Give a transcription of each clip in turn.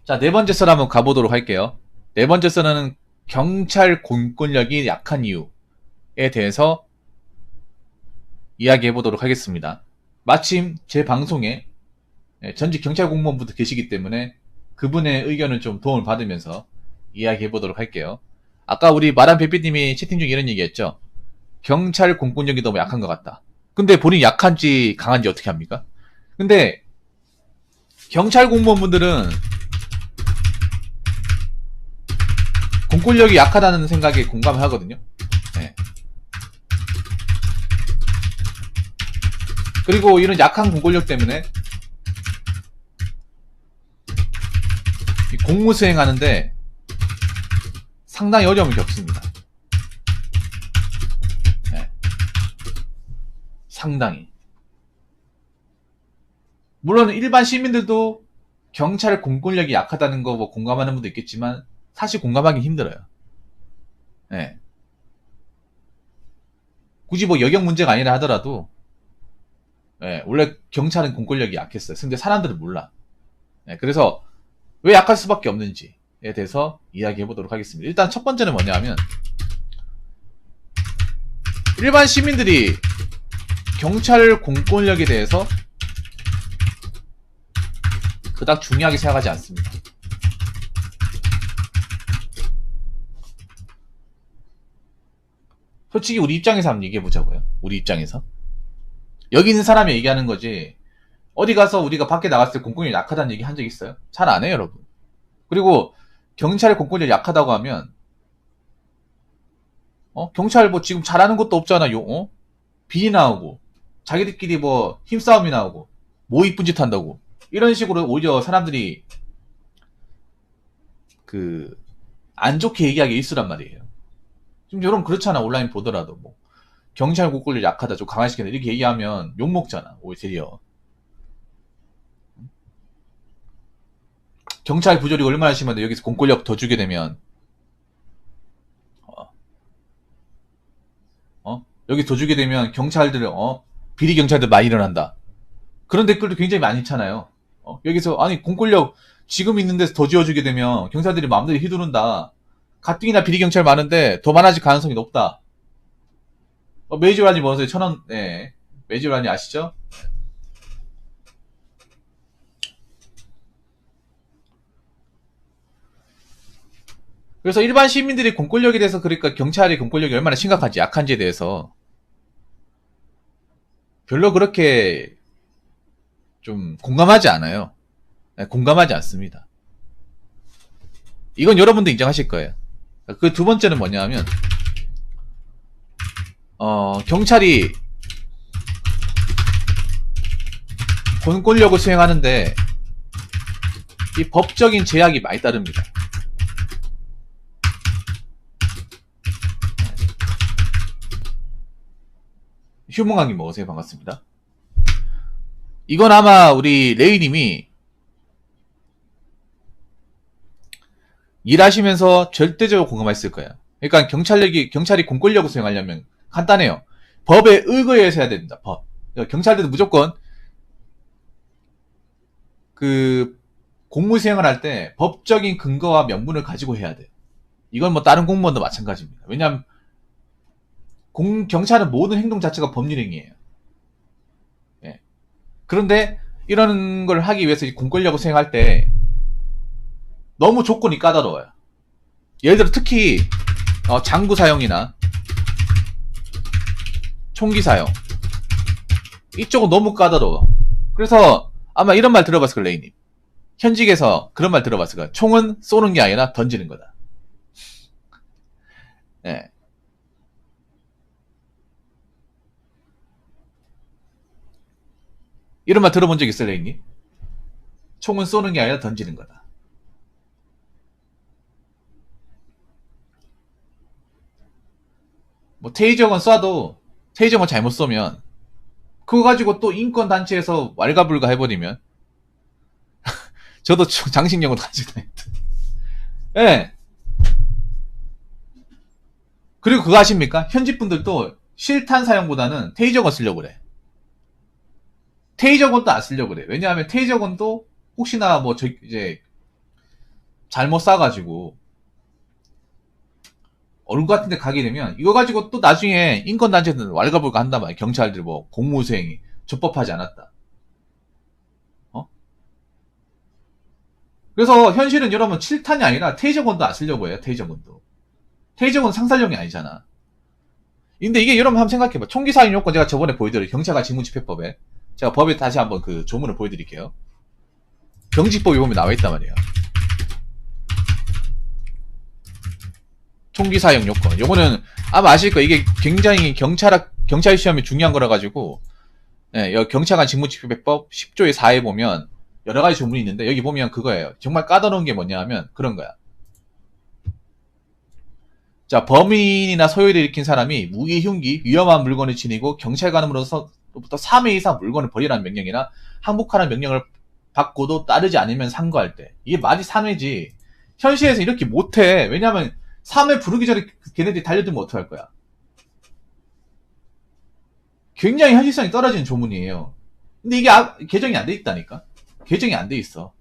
자, 네 번째 썰 한번 가보도록 할게요. 네 번째 썰은 경찰 공권력이 약한 이유에 대해서 이야기해 보도록 하겠습니다. 마침 제 방송에 전직 경찰 공무원분도 계시기 때문에 그분의 의견을 좀 도움을 받으면서 이야기해 보도록 할게요. 아까 우리 마람 베피님이 채팅 중에 이런 얘기했죠. 경찰 공권력이 너무 약한 것 같다. 근데 본인이 약한지 강한지 어떻게 합니까? 근데 경찰 공무원분들은 공권력이 약하다는 생각에 공감을 하거든요. 네. 그리고 이런 약한 공권력 때문에 공무 수행하는데 상당히 어려움을 겪습니다. 네. 상당히. 물론 일반 시민들도 경찰 공권력이 약하다는 거 뭐 공감하는 분도 있겠지만 사실 공감하기 힘들어요. 네. 굳이 뭐 여경 문제가 아니라 하더라도 네, 원래 경찰은 공권력이 약했어요. 근데 사람들은 몰라. 네, 그래서 왜 약할 수밖에 없는지에 대해서 이야기해 보도록 하겠습니다. 일단 첫 번째는 뭐냐면 일반 시민들이 경찰 공권력에 대해서 그닥 중요하게 생각하지 않습니다. 솔직히 우리 입장에서 한번 얘기해 보자고요. 우리 입장에서. 여기 있는 사람이 얘기하는 거지 어디 가서 우리가 밖에 나갔을 때 공권력이 약하다는 얘기 한 적 있어요? 잘 안 해요, 여러분. 그리고 경찰의 공권력이 약하다고 하면 경찰 뭐 지금 잘하는 것도 없잖아요. 비리 나오고 자기들끼리 뭐 힘싸움이 나오고 뭐 이쁜 짓 한다고 이런 식으로 오히려 사람들이 그 안 좋게 얘기하기 일쑤란 말이에요. 지금 여러분 그렇잖아. 온라인 보더라도 뭐 경찰 공권력 약하다 좀 강화시키는 이렇게 얘기하면 욕먹잖아. 오히려 경찰 부조리가 얼마나 심한데 여기서 공권력 더 주게 되면 여기 더 주게 되면 경찰들 비리 경찰들 많이 일어난다. 그런 댓글도 굉장히 많이 있잖아요. 여기서 아니 공권력 지금 있는 데서 더 지어주게 되면 경찰들이 마음대로 휘두른다. 가뜩이나 비리 경찰 많은데 더 많아질 가능성이 높다. 메이저라니 뭐세요? 1,000원. 네. 메이저라니 아시죠? 그래서 일반 시민들이 공권력에 대해서 그러니까 경찰의 공권력이 얼마나 심각한지 약한지에 대해서 별로 그렇게 좀 공감하지 않아요. 네, 공감하지 않습니다. 이건 여러분도 인정하실 거예요. 그 두 번째는 뭐냐면 경찰이 공권력을 수행하는데 이 법적인 제약이 많이 따릅니다. 휴몽강님 먹으세요. 반갑습니다. 이건 아마 우리 레이님이 일하시면서 절대적으로 공감했을 거예요. 그러니까 경찰이 공권력을 수행하려면 간단해요. 법에 의거해서 해야 됩니다. 법. 그러니까 경찰들도 무조건 그 공무 수행을 할 때 법적인 근거와 명분을 가지고 해야 돼요. 이건 뭐 다른 공무원도 마찬가지입니다. 왜냐하면 경찰은 모든 행동 자체가 법률행위예요. 예. 그런데 이런 걸 하기 위해서 공권력을 수행할 때 너무 조건이 까다로워요. 예를 들어 특히 장구 사용이나 총기 사용 이쪽은 너무 까다로워. 그래서 아마 이런 말 들어봤을 거예요. 레이님. 현직에서 그런 말 들어봤을 거예요. 총은 쏘는 게 아니라 던지는 거다. 네. 이런 말 들어본 적 있어요, 레이님? 총은 쏘는 게 아니라 던지는 거다. 뭐 테이저건 쏴도 테이저건 잘못 쏘면 그거 가지고 또 인권단체에서 왈가불가 해버리면 저도 장식용으로 가지고 다녔다. 예. 네. 그리고 그거 아십니까? 현직 분들도 실탄 사용보다는 테이저건 쓰려고 그래. 테이저건도 안 쓰려고 그래. 왜냐하면 테이저건도 혹시나 뭐 이제 잘못 싸가지고 얼굴 같은 데 가게 되면 이거 가지고 또 나중에 인권단체는 왈가불가 한단 말이야. 경찰들 뭐 공무수행이 적법하지 않았다. 어? 그래서 현실은 여러분 7탄이 아니라 테이저건도 안 쓰려고 해요. 테이저건도. 테이저건 상살용이 아니잖아. 근데 이게 여러분 한번 생각해봐. 총기 사용 요건 제가 저번에 보여드려요. 경찰관 직무집행법에. 제가 법에 다시 한번 그 조문을 보여드릴게요. 경직법에 보면 나와있단 말이에요. 총기 사용 요건. 요거는 아마 아실 거예요. 이게 굉장히 경찰 시험이 중요한 거라 가지고, 예, 여기 경찰관 직무집행법 10조의 4에 보면 여러 가지 조문이 있는데 여기 보면 그거예요. 정말 까다로운 게 뭐냐 하면 그런 거야. 자, 범인이나 소요를 일으킨 사람이 무기, 흉기, 위험한 물건을 지니고 경찰관으로부터 3회 이상 물건을 버리라는 명령이나 항복하라는 명령을 받고도 따르지 않으면 상거할 때. 이게 말이 3회지. 현실에서 이렇게 못해. 왜냐면 3회 부르기 전에 걔네들이 달려들면 어떡할 거야. 굉장히 현실성이 떨어지는 조문이에요. 근데 이게 개정이 안 돼 있다니까. 개정이 안 돼 있어.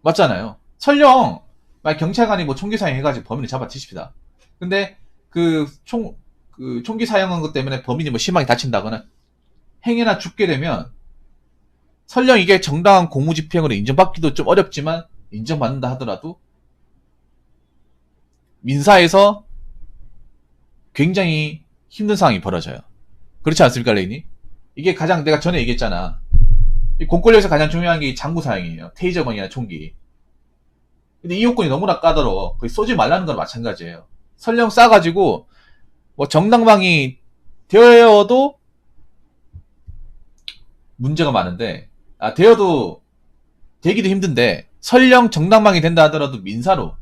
맞잖아요. 설령 경찰관이 뭐 총기 사용해가지고 범인을 잡아치십시다. 근데 그 총기 사용한 것 때문에 범인이 뭐 심하게 다친다거나 행여나 죽게 되면 설령 이게 정당한 공무집행으로 인정받기도 좀 어렵지만 인정받는다 하더라도 민사에서 굉장히 힘든 상황이 벌어져요. 그렇지 않습니까, 레이니? 이게 가장 내가 전에 얘기했잖아. 이 공권력에서 가장 중요한 게 장구 사용이에요. 테이저건이나 총기. 근데 이 요건이 너무나 까다로워. 거의 쏘지 말라는 거랑 마찬가지예요. 설령 싸가지고 뭐 정당방위 되어도 문제가 많은데, 되어도 되기도 힘든데 설령 정당방위 된다 하더라도 민사로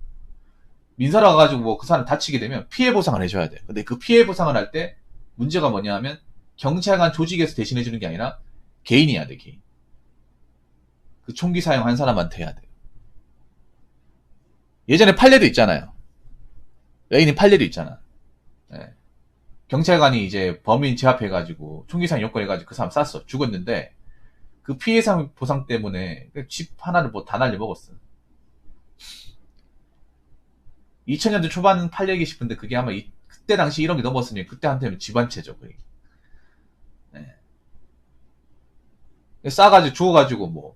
가가지고 뭐 그 사람 다치게 되면 피해 보상을 해줘야 돼. 근데 그 피해 보상을 할 때 문제가 뭐냐 하면 경찰관 조직에서 대신해주는 게 아니라 개인이 해야 돼, 개인. 그 총기 사용한 사람한테 해야 돼. 예전에 판례도 있잖아요. 레인이 판례도 있잖아. 네. 경찰관이 이제 범인 제압해가지고 총기 사용 요건 해가지고 그 사람 쐈어. 죽었는데 그 피해상 보상 때문에 집 하나를 뭐 다 날려 먹었어. 2000년대 초반 판례기 싶은데 그게 아마 그때 당시 1억이 넘었으니 그때 한테는 집 한 채죠, 거의. 네. 싸가지고 죽어가지고 뭐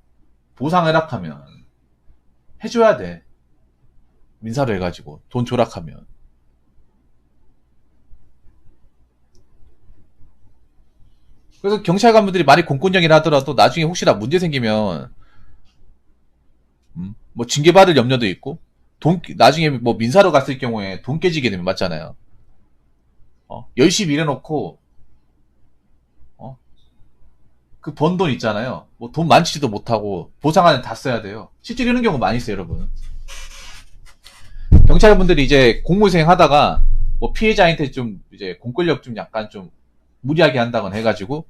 보상을 하면 해줘야 돼. 민사로 해가지고 돈 조락하면. 그래서 경찰관분들이 많이 공권력이라 하더라도 나중에 혹시나 문제 생기면 뭐 징계받을 염려도 있고 나중에 뭐 민사로 갔을 경우에 돈 깨지게 되면 맞잖아요. 열심히 일해놓고 그 번 돈 있잖아요. 뭐 돈 많지도 못하고 보상안에 다 써야 돼요. 실제로 이런 경우 많이 있어요, 여러분. 경찰분들이 이제 공무수행 하다가 뭐 피해자한테 좀 이제 공권력 좀 약간 좀 무리하게 한다거나 해가지고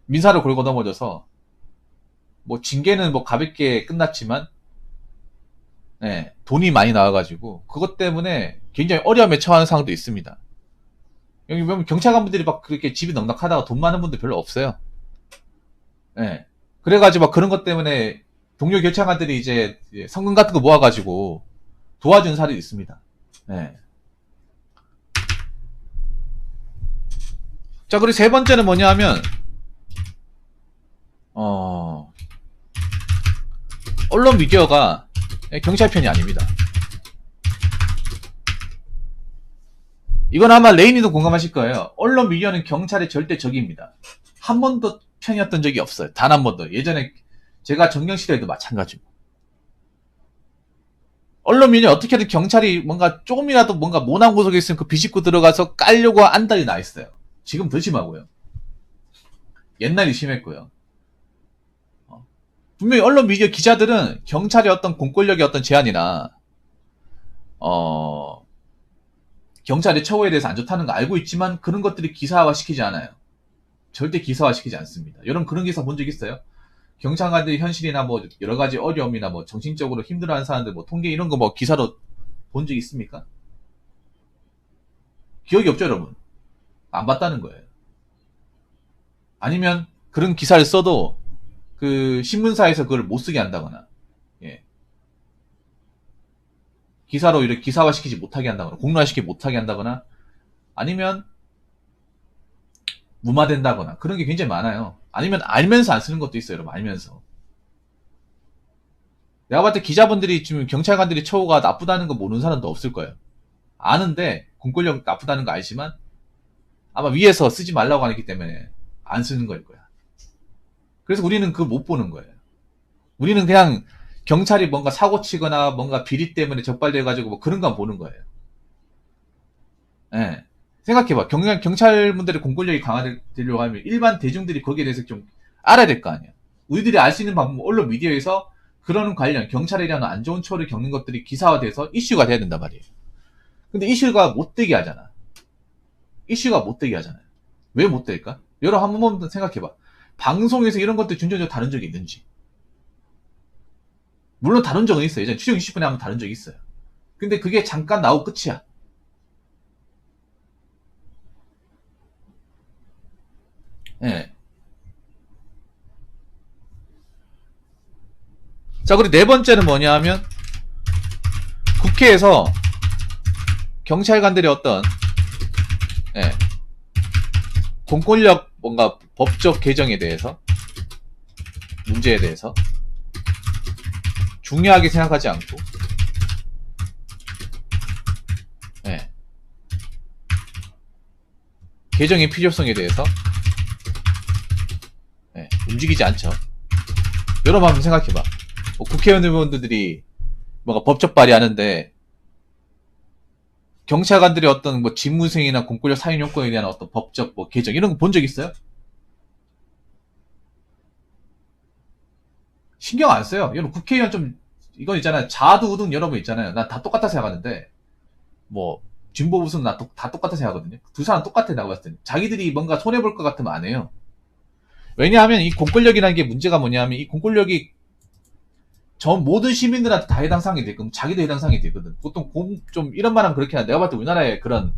민사로 걸고 넘어져서 뭐 징계는 뭐 가볍게 끝났지만 네, 돈이 많이 나와가지고 그것 때문에 굉장히 어려움에 처하는 상황도 있습니다. 여기 보면 경찰관분들이 막 그렇게 집이 넉넉하다가 돈 많은 분들 별로 없어요. 네. 그래가지고 막 그런 것 때문에 동료 경찰관들이 이제 성금 같은 거 모아가지고 도와주는 사례도 있습니다. 네. 자, 그리고 세 번째는 뭐냐 하면, 언론 미디어가 경찰 편이 아닙니다. 이건 아마 레이니도 공감하실 거예요. 언론 미디어는 경찰의 절대 적입니다. 한 번도 편이었던 적이 없어요. 단 한 번도. 예전에 제가 정경시대에도 마찬가지고. 언론 미디어 어떻게든 경찰이 뭔가 조금이라도 뭔가 모난 구석에 있으면 그 비집고 들어가서 깔려고 안달이 나 있어요. 지금 더 심하고요. 옛날이 심했고요. 분명히 언론 미디어 기자들은 경찰의 어떤 공권력의 어떤 제한이나 경찰의 처우에 대해서 안 좋다는 거 알고 있지만 그런 것들이 기사화 시키지 않아요. 절대 기사화 시키지 않습니다. 여러분 그런 기사 본 적 있어요? 경찰관들이 현실이나 뭐 여러 가지 어려움이나 뭐 정신적으로 힘들어하는 사람들 뭐 통계 이런 거 뭐 기사로 본 적 있습니까? 기억이 없죠, 여러분? 안 봤다는 거예요. 아니면 그런 기사를 써도 그 신문사에서 그걸 못 쓰게 한다거나, 예. 기사로 이렇게 기사화시키지 못하게 한다거나 공론화시키지 못하게 한다거나 아니면 무마된다거나 그런 게 굉장히 많아요. 아니면 알면서 안 쓰는 것도 있어요, 여러분. 알면서. 내가 봤을 때 기자분들이 지금 경찰관들이 처우가 나쁘다는 거 모르는 사람도 없을 거예요. 아는데 공권력 나쁘다는 거 알지만 아마 위에서 쓰지 말라고 하기 때문에 안 쓰는 거일 거야. 그래서 우리는 그걸 못 보는 거예요. 우리는 그냥 경찰이 뭔가 사고 치거나 뭔가 비리 때문에 적발돼가지고 뭐 그런 건 보는 거예요. 예. 생각해봐. 경찰분들의 공권력이 강화되려고 하면 일반 대중들이 거기에 대해서 좀 알아야 될 거 아니야. 우리들이 알 수 있는 방법, 언론 미디어에서 그런 관련, 경찰에 대한 안 좋은 처우를 겪는 것들이 기사화돼서 이슈가 돼야 된단 말이에요. 근데 이슈가 못 되게 하잖아. 이슈가 못 되게 하잖아요. 왜 못 될까? 여러분 한 번만 생각해봐. 방송에서 이런 것들 준전적으로 다룬 적이 있는지. 물론 다룬 적은 있어요. 예전에 추정 20분에 한번 다룬 적이 있어요. 근데 그게 잠깐 나오고 끝이야. 예. 자, 그리고 네 번째는 뭐냐 하면 국회에서 경찰관들의 어떤 예, 공권력 뭔가 법적 개정에 대해서 문제에 대해서 중요하게 생각하지 않고 예, 개정의 필요성에 대해서 예, 움직이지 않죠. 여러분 한번 생각해봐. 뭐 국회의원들이 뭔가 법적 발의하는데 경찰관들의 어떤 뭐 직무수행이나 공권력 사용 요건에 대한 어떤 법적 뭐 개정 이런 거 본 적 있어요? 신경 안 써요. 여러분 국회의원 좀 이건 있잖아요. 자두우등 여러분 있잖아요. 난 다 똑같다 생각하는데 뭐 진보 우승 다 똑같다 생각하거든요. 두 사람 똑같아 내가 봤을 때는. 자기들이 뭔가 손해 볼 것 같으면 안 해요. 왜냐하면 이 공권력이라는 게 문제가 뭐냐면 이 공권력이 전 모든 시민들한테 다 해당 사항이 되거든. 자기도 해당 사항이 되거든. 보통 좀 이런 말하면 그렇게 하나. 내가 봤을 때 우리나라의 그런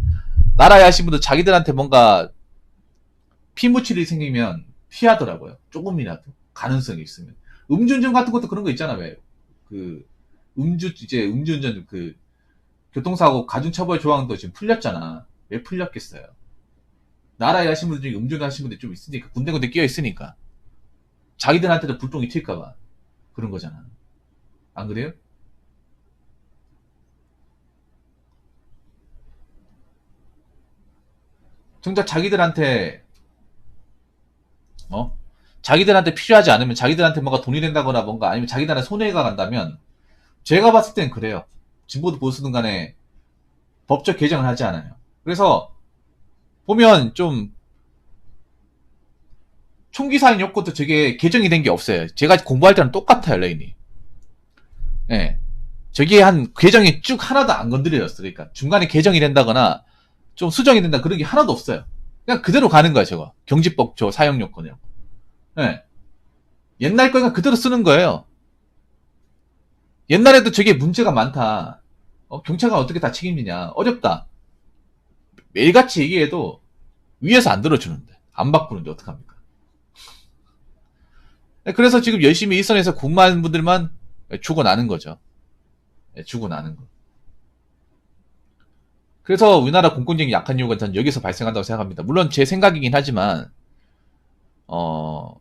나라에 하신 분들 자기들한테 뭔가 피 묻힐 일이 생기면 피하더라고요. 조금이라도 가능성이 있으면. 음주운전 같은 것도 그런 거 있잖아. 왜? 그 음주운전 그 교통사고 가중처벌 조항도 지금 풀렸잖아. 왜 풀렸겠어요? 나라에 하신 분들 중에 음주운전 하신 분들 좀 있으니까 군데군데 끼어 있으니까 자기들한테도 불똥이 튈까봐 그런 거잖아. 안 그래요? 정작 자기들한테 어? 자기들한테 필요하지 않으면 자기들한테 뭔가 돈이 된다거나 뭔가 아니면 자기들한테 손해가 간다면 제가 봤을 땐 그래요. 진보도 보수든 간에 법적 개정을 하지 않아요. 그래서 보면 좀 총기 사용 요건도 저게 개정이 된 게 없어요. 제가 공부할 때는 똑같아요, 레인이. 예. 저게 한 개정이 쭉 하나도 안 건드려졌어. 그러니까 중간에 개정이 된다거나 좀 수정이 된다 그런 게 하나도 없어요. 그냥 그대로 가는 거야, 저거. 경지법 저 사용 요건이요. 예. 옛날 거니까 그대로 쓰는 거예요. 옛날에도 저게 문제가 많다. 경찰관 어떻게 다 책임지냐. 어렵다. 매일같이 얘기해도 위에서 안 들어주는데. 안 바꾸는데 어떡합니까? 그래서 지금 열심히 일선에서 근무하는 분들만 죽어나는 거죠. 죽어나는 거. 그래서 우리나라 공권력이 약한 이유가 전 여기서 발생한다고 생각합니다. 물론 제 생각이긴 하지만 어,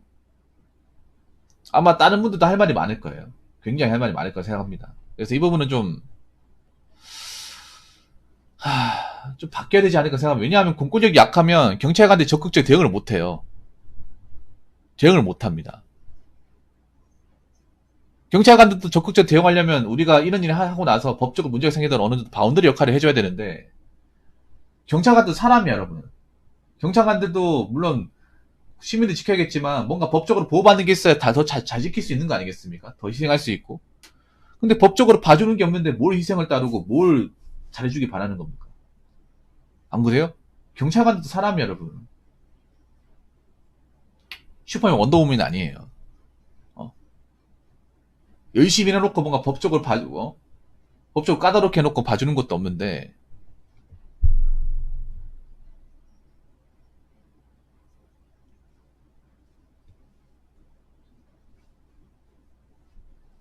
아마 다른 분들도 할 말이 많을 거예요. 굉장히 할 말이 많을 거라 생각합니다. 그래서 이 부분은 좀 바뀌어야 되지 않을까 생각합니다. 왜냐하면 공권력이 약하면 경찰관들이 적극적 대응을 못해요. 대응을 못합니다. 경찰관들도 적극적 대응하려면 우리가 이런 일을 하고 나서 법적으로 문제가 생기더라도 어느 정도 바운더리 역할을 해줘야 되는데 경찰관도 사람이야 여러분. 경찰관들도 물론 시민들 지켜야겠지만 뭔가 법적으로 보호받는 게 있어야 더 잘 지킬 수 있는 거 아니겠습니까? 더 희생할 수 있고. 근데 법적으로 봐주는 게 없는데 뭘 희생을 따르고 뭘 잘해주기 바라는 겁니까? 안 그래요? 경찰관들도 사람이야 여러분. 슈퍼맨 원더우먼이 아니에요. 어? 열심히 해놓고 뭔가 법적으로 봐주고 법적으로 까다롭게 해놓고 봐주는 것도 없는데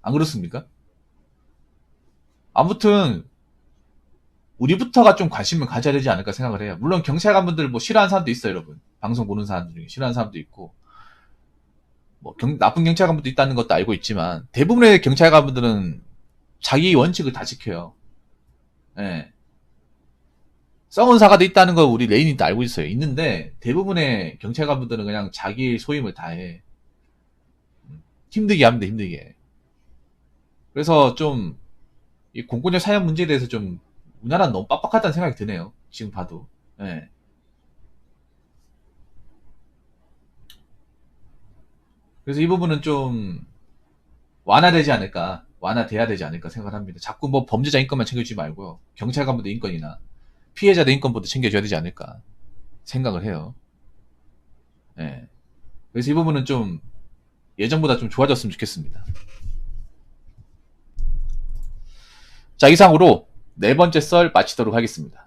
안 그렇습니까? 아무튼 우리부터가 좀 관심을 가져야 되지 않을까 생각을 해요. 물론 경찰관분들 뭐 싫어하는 사람도 있어요, 여러분. 방송 보는 사람들 중에 싫어하는 사람도 있고, 뭐 나쁜 경찰관분도 있다는 것도 알고 있지만 대부분의 경찰관분들은 자기 원칙을 다 지켜요. 예. 썩은 사과도 있다는 거 우리 레인이도 알고 있어요. 있는데 대부분의 경찰관분들은 그냥 자기 소임을 다해. 힘들게 합니다, 힘들게. 그래서 좀 이 공권력 사용 문제에 대해서 좀 우리나라는 너무 빡빡하다는 생각이 드네요. 지금 봐도. 예. 그래서 이 부분은 좀 완화되지 않을까, 완화돼야 되지 않을까 생각합니다. 자꾸 뭐 범죄자 인권만 챙겨주지 말고요. 경찰관분들 인권이나 피해자들 인권부터 챙겨줘야 되지 않을까 생각을 해요. 예. 그래서 이 부분은 좀 예전보다 좀 좋아졌으면 좋겠습니다. 자, 이상으로 네 번째 썰 마치도록 하겠습니다.